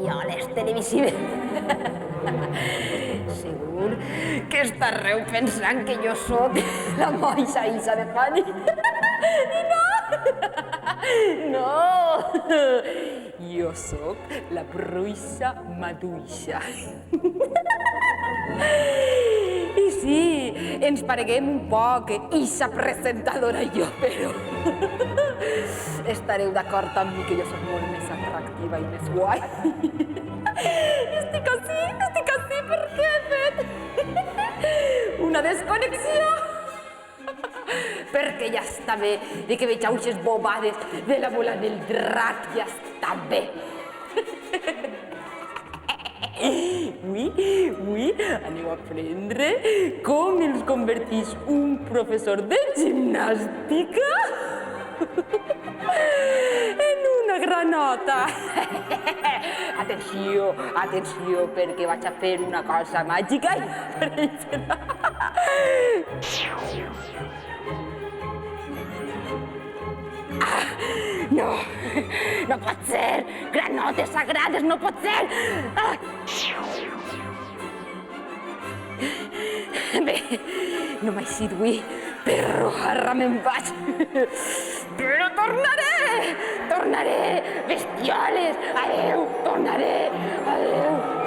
bestioles televisives. Segur que estareu pensant que jo sóc la moixa Isa de Fanny. I no! No! Jo sóc la bruixa maduixa. I sí, ens pareguem un poc, Isa presentadora i jo, però estareu d'acord amb mi que jo soc molt més atractiva i més guai. Estic així perquè he fet una desconnexió. Perquè ja està bé de que veig auges bobades de la bola del drac, ja està bé. Avui aneu a aprendre com els convertís un professor de gimnàstica en una granota. Atenció, atenció, perquè vaig a fer una cosa màgica i apareixerà. No, no pot ser! Granotes sagrades, no pot ser! Bé, no m'he sigut avui, però ara me'n vaig. Però tornaré! Bestioles! Adéu! Tornaré! Adéu!